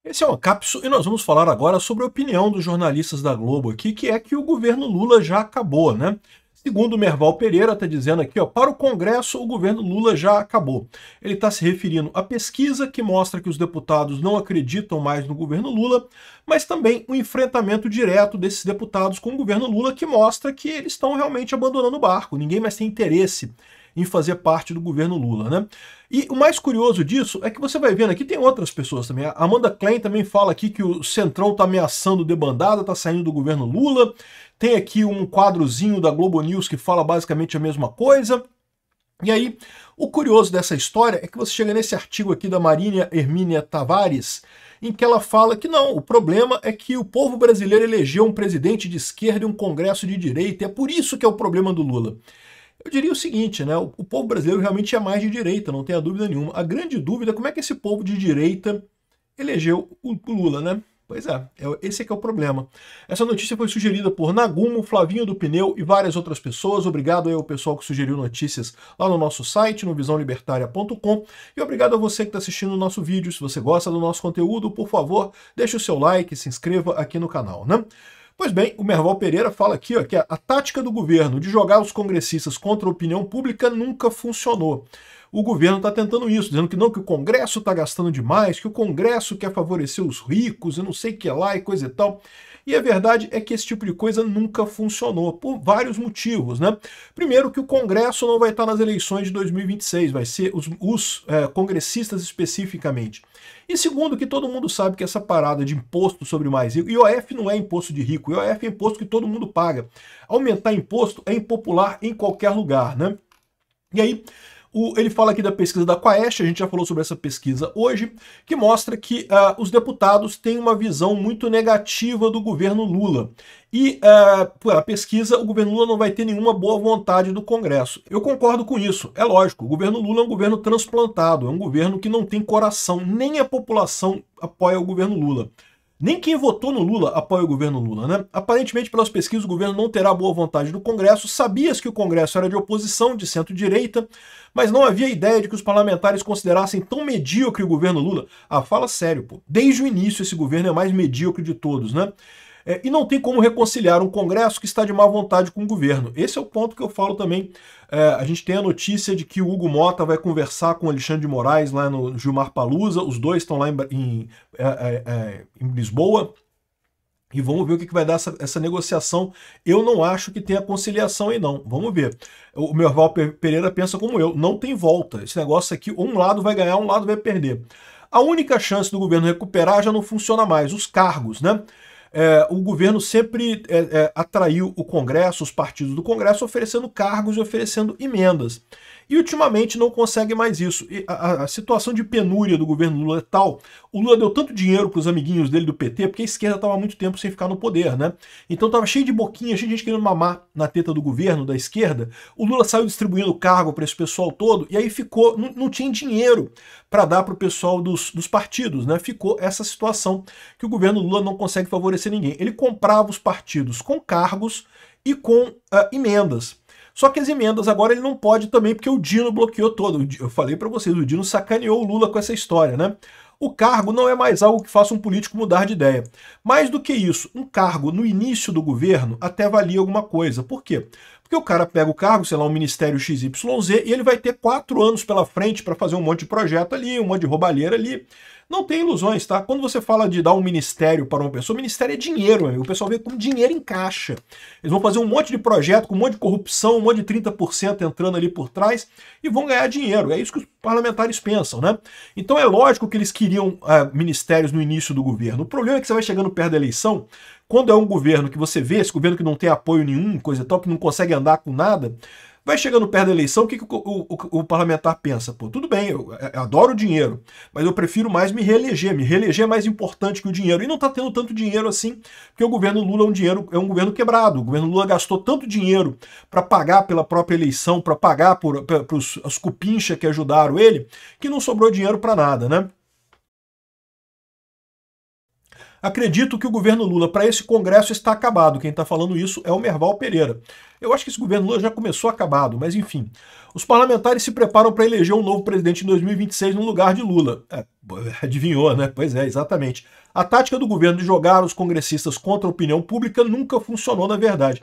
Esse é o Capsu e nós vamos falar agora sobre a opinião dos jornalistas da Globo aqui, que é que o governo Lula já acabou, né? Segundo o Merval Pereira, está dizendo aqui, ó, para o Congresso o governo Lula já acabou. Ele está se referindo à pesquisa que mostra que os deputados não acreditam mais no governo Lula, mas também o enfrentamento direto desses deputados com o governo Lula, que mostra que eles estão realmente abandonando o barco, ninguém mais tem interesse em fazer parte do governo Lula, né? E o mais curioso disso é que você vai vendo aqui, tem outras pessoas também. A Amanda Klein também fala aqui que o Centrão está ameaçando debandada, está saindo do governo Lula. Tem aqui um quadrozinho da Globo News que fala basicamente a mesma coisa. E aí, o curioso dessa história é que você chega nesse artigo aqui da Marília Hermínia Tavares, em que ela fala que não, o problema é que o povo brasileiro elegeu um presidente de esquerda e um congresso de direita, e é por isso que é o problema do Lula. Eu diria o seguinte, né? O povo brasileiro realmente é mais de direita, não tenha dúvida nenhuma. A grande dúvida é como é que esse povo de direita elegeu o Lula, né? Pois é, esse é que é o problema. Essa notícia foi sugerida por Nagumo, Flavinho do Pneu e várias outras pessoas. Obrigado aí ao pessoal que sugeriu notícias lá no nosso site, no visãolibertaria.com. E obrigado a você que está assistindo o nosso vídeo. Se você gosta do nosso conteúdo, por favor, deixe o seu like e se inscreva aqui no canal, né? Pois bem, o Merval Pereira fala aqui ó, que a tática do governo de jogar os congressistas contra a opinião pública nunca funcionou. O governo está tentando isso, dizendo que não, que o Congresso está gastando demais, que o Congresso quer favorecer os ricos e não sei o que lá e coisa e tal. E a verdade é que esse tipo de coisa nunca funcionou, por vários motivos, né? Primeiro que o Congresso não vai estar nas eleições de 2026, vai ser os congressistas especificamente. E segundo que todo mundo sabe que essa parada de imposto sobre mais rico, IOF não é imposto de rico, IOF é imposto que todo mundo paga. Aumentar imposto é impopular em qualquer lugar, né? E aí, ele fala aqui da pesquisa da Quaest, a gente já falou sobre essa pesquisa hoje, que mostra que os deputados têm uma visão muito negativa do governo Lula. E, por a pesquisa, o governo Lula não vai ter nenhuma boa vontade do Congresso. Eu concordo com isso, é lógico, o governo Lula é um governo transplantado, é um governo que não tem coração, nem a população apoia o governo Lula. Nem quem votou no Lula apoia o governo Lula, né? Aparentemente, pelas pesquisas, o governo não terá boa vontade do Congresso. Sabia-se que o Congresso era de oposição, de centro-direita, mas não havia ideia de que os parlamentares considerassem tão medíocre o governo Lula. Ah, fala sério, pô. Desde o início, esse governo é mais medíocre de todos, né? E não tem como reconciliar um Congresso que está de má vontade com o governo. Esse é o ponto que eu falo também. A gente tem a notícia de que o Hugo Mota vai conversar com o Alexandre de Moraes lá no Gilmar Palusa. Os dois estão lá em Lisboa. E vamos ver o que vai dar essa negociação. Eu não acho que tenha conciliação aí, não. Vamos ver. O Merval Pereira pensa como eu. Não tem volta. Esse negócio aqui, um lado vai ganhar, um lado vai perder. A única chance do governo recuperar já não funciona mais. Os cargos, né? O governo sempre atraiu o Congresso, os partidos do Congresso, oferecendo cargos e oferecendo emendas. E ultimamente não consegue mais isso. E a situação de penúria do governo Lula é tal. O Lula deu tanto dinheiro para os amiguinhos dele do PT, porque a esquerda estava há muito tempo sem ficar no poder, né? Então estava cheio de boquinha, cheio de gente querendo mamar na teta do governo, da esquerda. O Lula saiu distribuindo cargo para esse pessoal todo, e aí ficou, não tinha dinheiro para dar para o pessoal dos partidos, né? Ficou essa situação que o governo Lula não consegue favorecer ninguém. Ele comprava os partidos com cargos e com emendas. Só que as emendas agora ele não pode também, porque o Dino bloqueou todo. Eu falei para vocês, o Dino sacaneou o Lula com essa história, né? O cargo não é mais algo que faça um político mudar de ideia. Mais do que isso, um cargo no início do governo até valia alguma coisa. Por quê? Porque o cara pega o cargo, sei lá, um ministério XYZ, e ele vai ter 4 anos pela frente para fazer um monte de projeto ali, um monte de roubalheira ali. Não tem ilusões, tá? Quando você fala de dar um ministério para uma pessoa, o ministério é dinheiro, amigo. O pessoal vê como dinheiro em caixa. Eles vão fazer um monte de projeto com um monte de corrupção, um monte de 30% entrando ali por trás e vão ganhar dinheiro. É isso que os parlamentares pensam, né? Então é lógico que eles queriam ministérios no início do governo. O problema é que você vai chegando perto da eleição, quando é um governo que você vê, esse governo que não tem apoio nenhum, coisa e tal, que não consegue andar com nada, vai chegando perto da eleição, o que o parlamentar pensa? Pô, tudo bem, eu adoro o dinheiro, mas eu prefiro mais me reeleger. Me reeleger é mais importante que o dinheiro. E não está tendo tanto dinheiro assim, porque o governo Lula é um governo quebrado. O governo Lula gastou tanto dinheiro para pagar pela própria eleição, para pagar por os cupincha que ajudaram ele, que não sobrou dinheiro para nada, né? Acredito que o governo Lula, para esse Congresso, está acabado. Quem está falando isso é o Merval Pereira. Eu acho que esse governo Lula já começou acabado, mas enfim. Os parlamentares se preparam para eleger um novo presidente em 2026 no lugar de Lula. Adivinhou, né? Pois é, exatamente. A tática do governo de jogar os congressistas contra a opinião pública nunca funcionou, na verdade.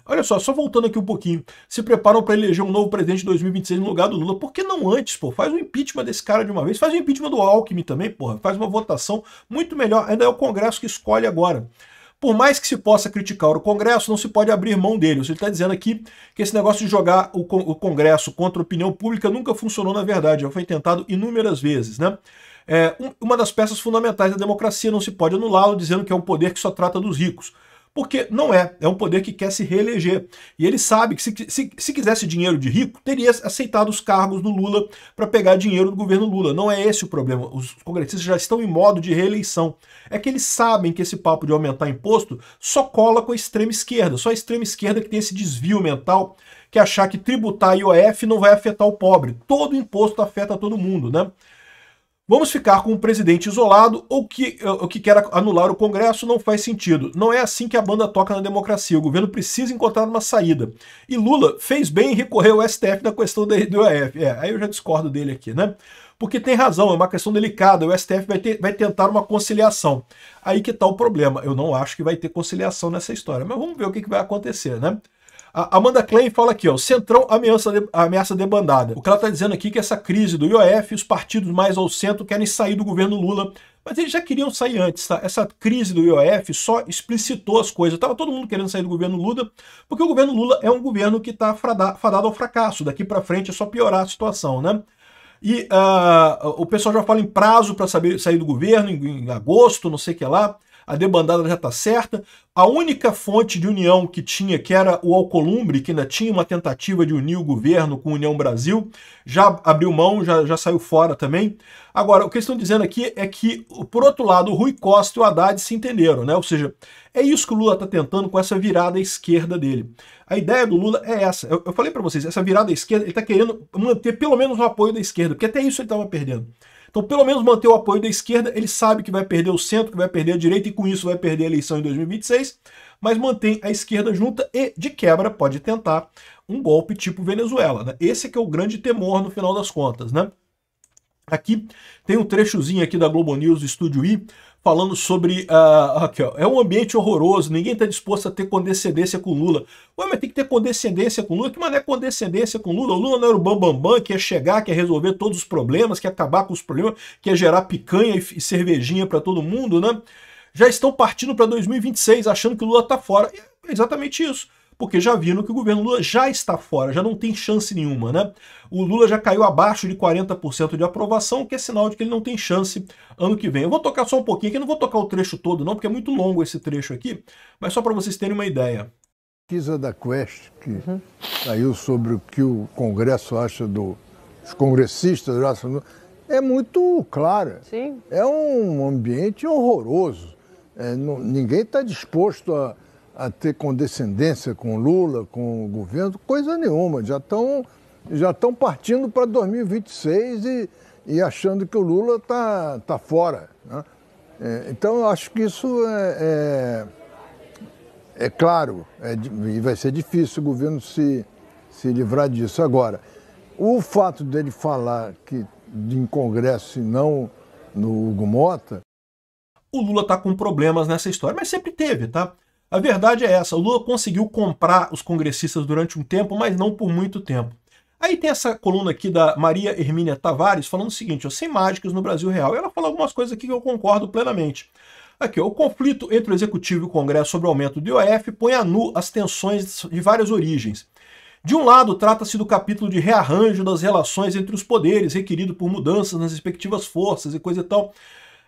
Olha só voltando aqui um pouquinho. Se preparam para eleger um novo presidente em 2026 no lugar do Lula. Por que não antes, pô? Faz o impeachment desse cara de uma vez. Faz o impeachment do Alckmin também, porra. Faz uma votação muito melhor. Ainda é o Congresso que escolhe agora. Por mais que se possa criticar o Congresso, não se pode abrir mão dele. Você está dizendo aqui que esse negócio de jogar o Congresso contra a opinião pública nunca funcionou, na verdade. Já foi tentado inúmeras vezes, né? Uma das peças fundamentais da democracia, não se pode anulá-lo dizendo que é um poder que só trata dos ricos. Porque não é um poder que quer se reeleger. E ele sabe que se quisesse dinheiro de rico, teria aceitado os cargos do Lula para pegar dinheiro do governo Lula. Não é esse o problema. Os congressistas já estão em modo de reeleição. É que eles sabem que esse papo de aumentar imposto só cola com a extrema esquerda. Só a extrema esquerda que tem esse desvio mental, que achar que tributar IOF não vai afetar o pobre. Todo imposto afeta todo mundo, né? Vamos ficar com um presidente isolado ou que quer anular o Congresso não faz sentido. Não é assim que a banda toca na democracia. O governo precisa encontrar uma saída. E Lula fez bem em recorrer ao STF na questão do IOF. Aí eu já discordo dele aqui, né? Porque tem razão, é uma questão delicada. O STF vai tentar uma conciliação. Aí que está o problema. Eu não acho que vai ter conciliação nessa história. Mas vamos ver o que vai acontecer, né? A Amanda Klein fala aqui, ó, Centrão ameaça debandada. O que ela está dizendo aqui é que essa crise do IOF, os partidos mais ao centro querem sair do governo Lula, mas eles já queriam sair antes, tá? Essa crise do IOF só explicitou as coisas. Estava todo mundo querendo sair do governo Lula, porque o governo Lula é um governo que está fadado ao fracasso. Daqui para frente é só piorar a situação, né? E o pessoal já fala em prazo para sair do governo, em agosto, não sei o que lá. A debandada já está certa. A única fonte de união que tinha, que era o Alcolumbre, que ainda tinha uma tentativa de unir o governo com a União Brasil, já abriu mão, já saiu fora também. Agora, o que eles estão dizendo aqui é que, por outro lado, o Rui Costa e o Haddad se entenderam, né? Ou seja, é isso que o Lula está tentando com essa virada à esquerda dele. A ideia do Lula é essa. Eu falei para vocês, essa virada à esquerda, ele está querendo manter pelo menos o apoio da esquerda, porque até isso ele estava perdendo. Então, pelo menos manter o apoio da esquerda, ele sabe que vai perder o centro, que vai perder a direita e com isso vai perder a eleição em 2026, mas mantém a esquerda junta e, de quebra, pode tentar um golpe tipo Venezuela, né? Esse é que é o grande temor no final das contas, né? Aqui tem um trechozinho aqui da Globo News, do Estúdio I, falando sobre... aqui, ó, é um ambiente horroroso, ninguém está disposto a ter condescendência com Lula. Ué, mas tem que ter condescendência com Lula? Que mané é condescendência com Lula? O Lula não era o bambambam, que ia chegar, que ia resolver todos os problemas, que ia acabar com os problemas, que ia gerar picanha e cervejinha para todo mundo, né? Já estão partindo para 2026, achando que o Lula está fora. É exatamente isso. Porque já viram que o governo Lula já está fora, já não tem chance nenhuma, né? O Lula já caiu abaixo de 40% de aprovação, o que é sinal de que ele não tem chance ano que vem. Eu vou tocar só um pouquinho aqui, não vou tocar o trecho todo não, porque é muito longo esse trecho aqui, mas só para vocês terem uma ideia. Pesquisa da Quest, que saiu sobre o que o Congresso acha dos congressistas, é muito clara. Sim. É um ambiente horroroso. Ninguém está disposto a ter condescendência com Lula, com o governo, coisa nenhuma. Já estão partindo para 2026 e achando que o Lula tá fora, né? Então, eu acho que isso é claro, e vai ser difícil o governo se livrar disso. Agora, o fato dele falar que em Congresso e não no Hugo Mota... O Lula está com problemas nessa história, mas sempre teve, tá? A verdade é essa, o Lula conseguiu comprar os congressistas durante um tempo, mas não por muito tempo. Aí tem essa coluna aqui da Maria Hermínia Tavares falando o seguinte, ó, sem mágicas no Brasil real. E ela fala algumas coisas aqui que eu concordo plenamente. Aqui, ó, o conflito entre o Executivo e o Congresso sobre o aumento do IOF põe a nu as tensões de várias origens. De um lado, trata-se do capítulo de rearranjo das relações entre os poderes, requerido por mudanças nas respectivas forças e coisa e tal.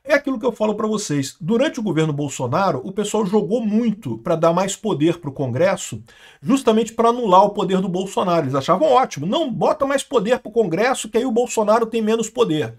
É aquilo que eu falo para vocês. Durante o governo Bolsonaro, o pessoal jogou muito para dar mais poder para o Congresso, justamente para anular o poder do Bolsonaro. Eles achavam ótimo. Não, bota mais poder para o Congresso, que aí o Bolsonaro tem menos poder.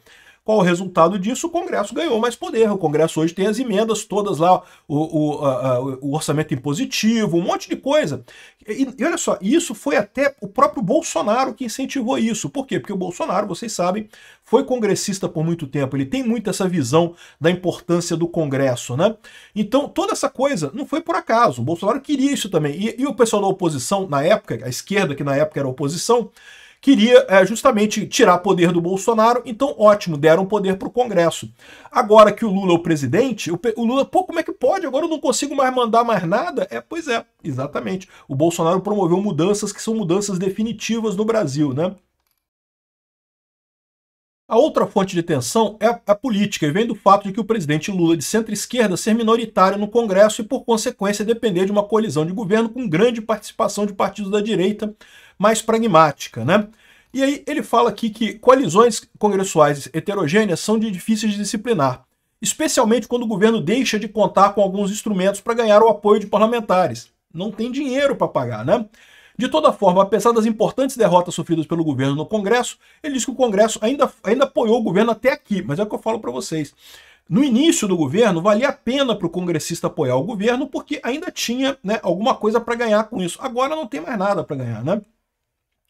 Qual o resultado disso? O Congresso ganhou mais poder. O Congresso hoje tem as emendas todas lá, o orçamento impositivo, um monte de coisa. E olha só, isso foi até o próprio Bolsonaro que incentivou isso. Por quê? Porque o Bolsonaro, vocês sabem, foi congressista por muito tempo. Ele tem muito essa visão da importância do Congresso, né? Então, toda essa coisa não foi por acaso. O Bolsonaro queria isso também. E o pessoal da oposição, na época, a esquerda, que na época era oposição, queria justamente tirar poder do Bolsonaro, então ótimo, deram poder para o Congresso. Agora que o Lula é o presidente, o Lula, pô, como é que pode? Agora eu não consigo mais mandar mais nada? Pois é, exatamente. O Bolsonaro promoveu mudanças que são mudanças definitivas no Brasil, né? A outra fonte de tensão é a política, e vem do fato de que o presidente Lula, de centro-esquerda, ser minoritário no Congresso e, por consequência, depender de uma coalizão de governo com grande participação de partidos da direita mais pragmática, né? E aí ele fala aqui que coalizões congressuais heterogêneas são difíceis de disciplinar, especialmente quando o governo deixa de contar com alguns instrumentos para ganhar o apoio de parlamentares. Não tem dinheiro para pagar, né? De toda forma, apesar das importantes derrotas sofridas pelo governo no Congresso, ele diz que o Congresso ainda apoiou o governo até aqui, mas é o que eu falo para vocês. No início do governo, valia a pena para o congressista apoiar o governo, porque ainda tinha, né, alguma coisa para ganhar com isso. Agora não tem mais nada para ganhar, né?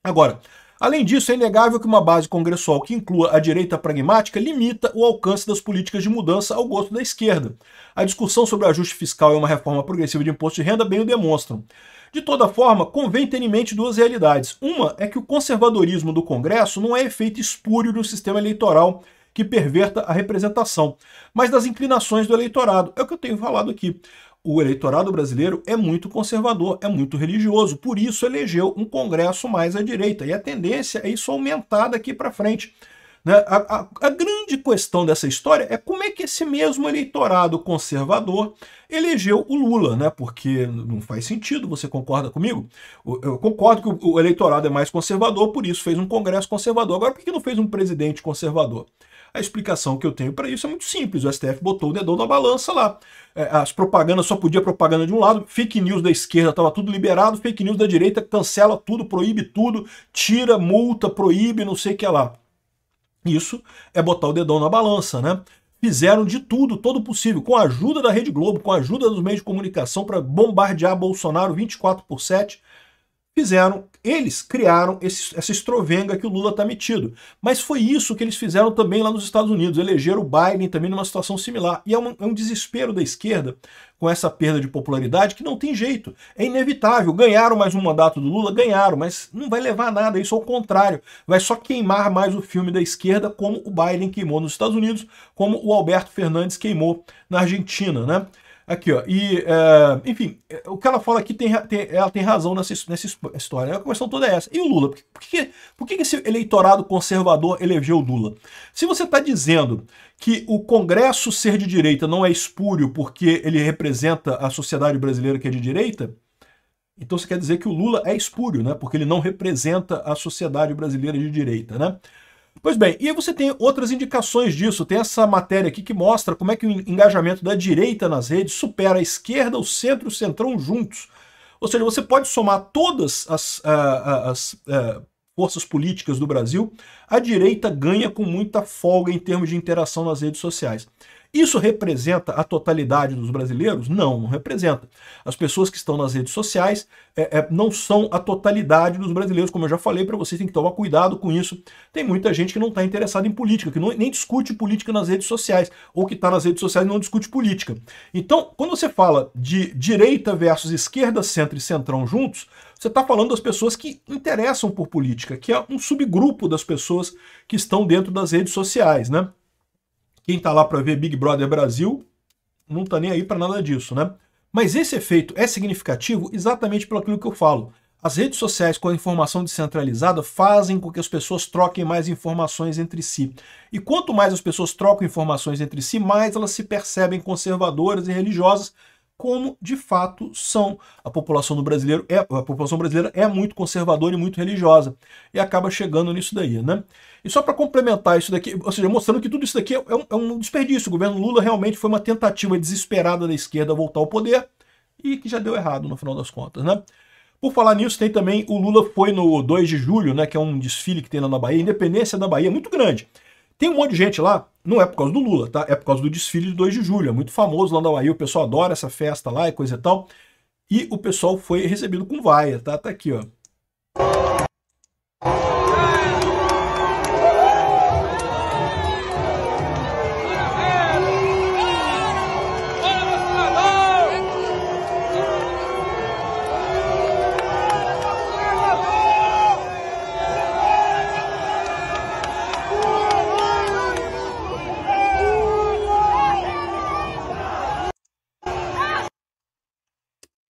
Agora, além disso, é inegável que uma base congressual que inclua a direita pragmática limita o alcance das políticas de mudança ao gosto da esquerda. A discussão sobre ajuste fiscal e uma reforma progressiva de imposto de renda bem o demonstram. De toda forma, convém ter em mente duas realidades. Uma é que o conservadorismo do Congresso não é efeito espúrio no sistema eleitoral que perverta a representação, mas das inclinações do eleitorado. É o que eu tenho falado aqui. O eleitorado brasileiro é muito conservador, é muito religioso, por isso elegeu um Congresso mais à direita. E a tendência é isso aumentar daqui para frente. Né? A grande questão dessa história é como é que esse mesmo eleitorado conservador elegeu o Lula, né? Porque não faz sentido, você concorda comigo? Eu concordo que o eleitorado é mais conservador, por isso fez um Congresso conservador. Agora, por que não fez um presidente conservador? A explicação que eu tenho para isso é muito simples. O STF botou o dedão na balança lá. As propagandas, só podia propaganda de um lado, fake news da esquerda estava tudo liberado, fake news da direita cancela tudo, proíbe tudo, tira, multa, proíbe, não sei o que lá. Isso é botar o dedão na balança, né? Fizeram de tudo, todo possível, com a ajuda da Rede Globo, com a ajuda dos meios de comunicação para bombardear Bolsonaro 24/7. Eles criaram essa estrovenga que o Lula está metido. Mas foi isso que eles fizeram também lá nos Estados Unidos, elegeram o Biden também numa situação similar. E é um desespero da esquerda com essa perda de popularidade que não tem jeito. É inevitável. Ganharam mais um mandato do Lula? Ganharam, mas não vai levar a nada, isso ao contrário. Vai só queimar mais o filme da esquerda, como o Biden queimou nos Estados Unidos, como o Alberto Fernandes queimou na Argentina, né? Aqui, ó, enfim, o que ela fala aqui, ela tem razão nessa história. A questão toda é essa. E o Lula? Por que esse eleitorado conservador elegeu o Lula? Se você está dizendo que o Congresso ser de direita não é espúrio porque ele representa a sociedade brasileira que é de direita, então você quer dizer que o Lula é espúrio, né? Porque ele não representa a sociedade brasileira de direita, né? Pois bem, e aí você tem outras indicações disso. Tem essa matéria aqui que mostra como é que o engajamento da direita nas redes supera a esquerda, o centro e o centrão juntos. Ou seja, você pode somar todas as forças políticas do Brasil, a direita ganha com muita folga em termos de interação nas redes sociais. Isso representa a totalidade dos brasileiros? Não, não representa. As pessoas que estão nas redes sociais não são a totalidade dos brasileiros, como eu já falei para vocês, tem que tomar cuidado com isso. Tem muita gente que não está interessada em política, que nem discute política nas redes sociais, ou que está nas redes sociais e não discute política. Então, quando você fala de direita versus esquerda, centro e centrão juntos, você está falando das pessoas que interessam por política, que é um subgrupo das pessoas que estão dentro das redes sociais, né? Quem está lá para ver Big Brother Brasil não está nem aí para nada disso, né? Mas esse efeito é significativo exatamente pelo aquilo que eu falo. As redes sociais com a informação descentralizada fazem com que as pessoas troquem mais informações entre si. E quanto mais as pessoas trocam informações entre si, mais elas se percebem conservadoras e religiosas, como de fato são. A população brasileira é muito conservadora e muito religiosa. E acaba chegando nisso daí, né? E só para complementar isso daqui, ou seja, mostrando que tudo isso daqui é um desperdício. O governo Lula realmente foi uma tentativa desesperada da esquerda voltar ao poder e que já deu errado no final das contas, né? Por falar nisso, tem também o Lula foi no 2 de julho, né, que é um desfile que tem lá na Bahia, Independência da Bahia, muito grande. Tem um monte de gente lá, não é por causa do Lula, tá? É por causa do desfile de 2 de julho, é muito famoso lá na Bahia, o pessoal adora essa festa lá e coisa e tal. E o pessoal foi recebido com vaia, tá? Tá aqui, ó.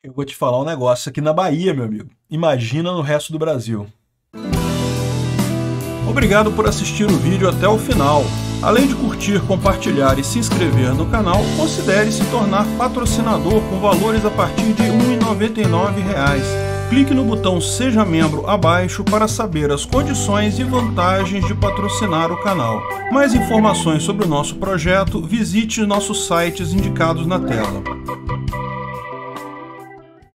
Eu vou te falar um negócio aqui na Bahia, meu amigo. Imagina no resto do Brasil. Obrigado por assistir o vídeo até o final. Além de curtir, compartilhar e se inscrever no canal, considere se tornar patrocinador com valores a partir de R$ 1,99. Clique no botão Seja Membro abaixo para saber as condições e vantagens de patrocinar o canal. Mais informações sobre o nosso projeto, visite nossos sites indicados na tela.